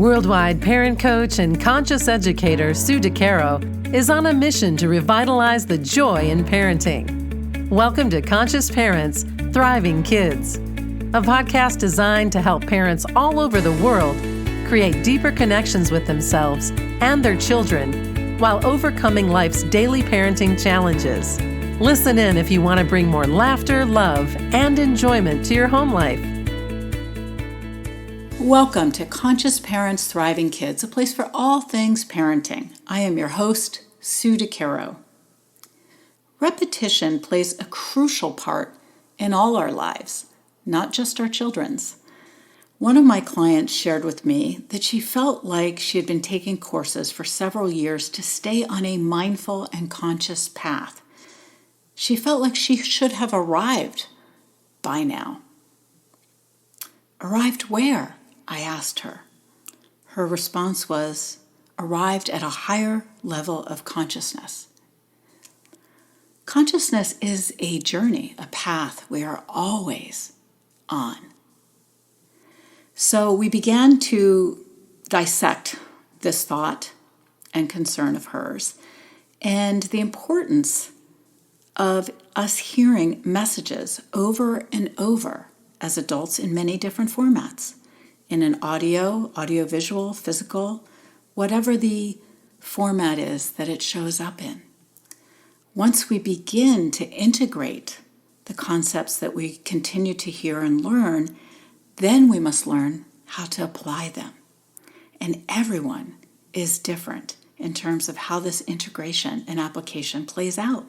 Worldwide parent coach and conscious educator Sue DeCaro is on a mission to revitalize the joy in parenting. Welcome to Conscious Parents, Thriving Kids, a podcast designed to help parents all over the world create deeper connections with themselves and their children while overcoming life's daily parenting challenges. Listen in if you want to bring more laughter, love, and enjoyment to your home life. Welcome to Conscious Parents, Thriving Kids, a place for all things parenting. I am your host, Sue DeCaro. Repetition plays a crucial part in all our lives, not just our children's. One of my clients shared with me that she felt like she had been taking courses for several years to stay on a mindful and conscious path. She felt like she should have arrived by now. Arrived where? I asked her. Her response was, arrived at a higher level of consciousness. Consciousness is a journey, a path we are always on. So we began to dissect this thought and concern of hers and the importance of us hearing messages over and over as adults in many different formats. In an audio-visual, physical, whatever the format is that it shows up in. Once we begin to integrate the concepts that we continue to hear and learn, then we must learn how to apply them. And everyone is different in terms of how this integration and application plays out.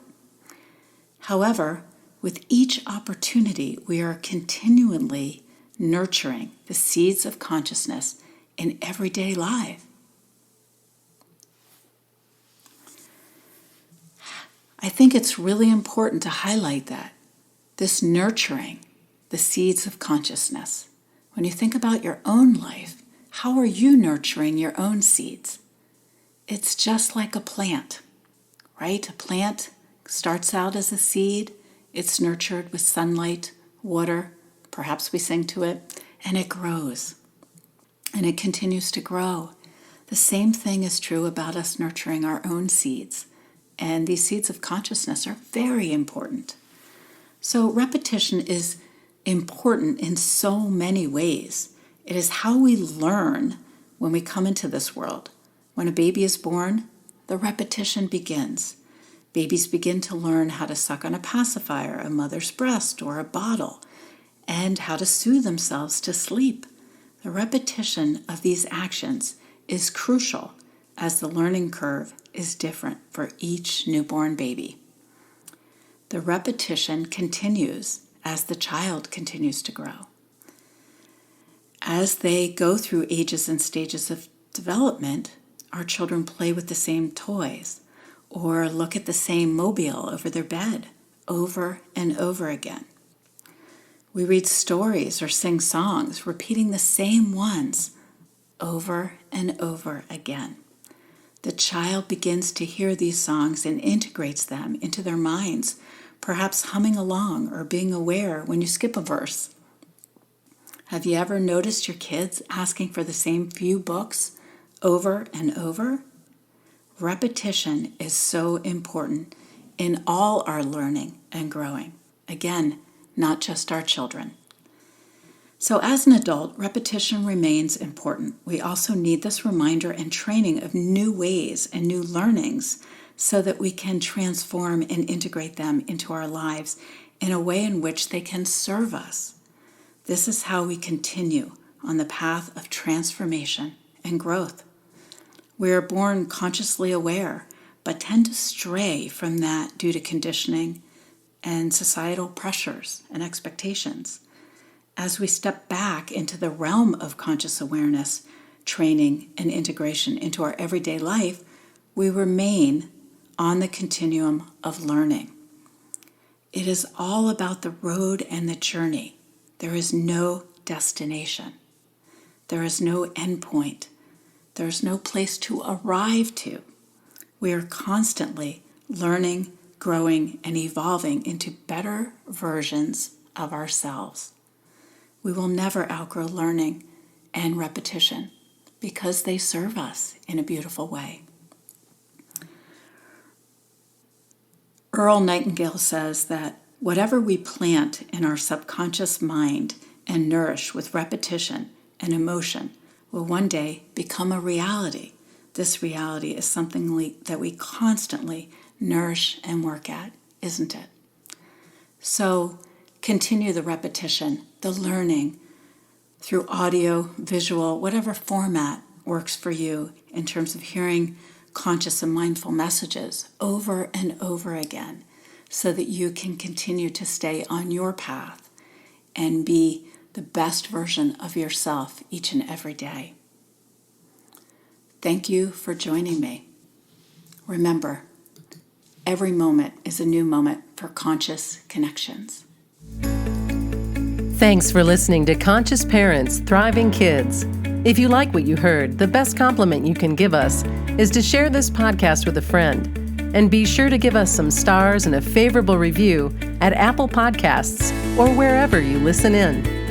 However, with each opportunity, we are continually nurturing the seeds of consciousness in everyday life. I think it's really important to highlight that, this nurturing the seeds of consciousness. When you think about your own life, how are you nurturing your own seeds? It's just like a plant, right? A plant starts out as a seed, it's nurtured with sunlight, water, perhaps we sing to it, and it grows. And it continues to grow. The same thing is true about us nurturing our own seeds. And these seeds of consciousness are very important. So repetition is important in so many ways. It is how we learn when we come into this world. When a baby is born, the repetition begins. Babies begin to learn how to suck on a pacifier, a mother's breast, or a bottle, and how to soothe themselves to sleep. The repetition of these actions is crucial as the learning curve is different for each newborn baby. The repetition continues as the child continues to grow. As they go through ages and stages of development, our children play with the same toys or look at the same mobile over their bed over and over again. We read stories or sing songs, repeating the same ones over and over again. The child begins to hear these songs and integrates them into their minds, perhaps humming along or being aware when you skip a verse. Have you ever noticed your kids asking for the same few books over and over? Repetition is so important in all our learning and growing. Again, not just our children. So as an adult, repetition remains important. We also need this reminder and training of new ways and new learnings so that we can transform and integrate them into our lives in a way in which they can serve us. This is how we continue on the path of transformation and growth. We are born consciously aware, but tend to stray from that due to conditioning and societal pressures and expectations. As we step back into the realm of conscious awareness, training, and integration into our everyday life, we remain on the continuum of learning. It is all about the road and the journey. There is no destination. There is no endpoint. There is no place to arrive to. We are constantly learning, growing, and evolving into better versions of ourselves. We will never outgrow learning and repetition. because they serve us in a beautiful way. Earl Nightingale says that whatever we plant in our subconscious mind and nourish with repetition and emotion will one day become a reality. This reality is something that we constantly nourish and work at, isn't it? So continue the repetition, the learning through audio, visual, whatever format works for you in terms of hearing conscious and mindful messages over and over again so that you can continue to stay on your path and be the best version of yourself each and every day. Thank you for joining me. Remember, every moment is a new moment for conscious connections. Thanks for listening to Conscious Parents, Thriving Kids. If you like what you heard, the best compliment you can give us is to share this podcast with a friend. And be sure to give us some stars and a favorable review at Apple Podcasts or wherever you listen in.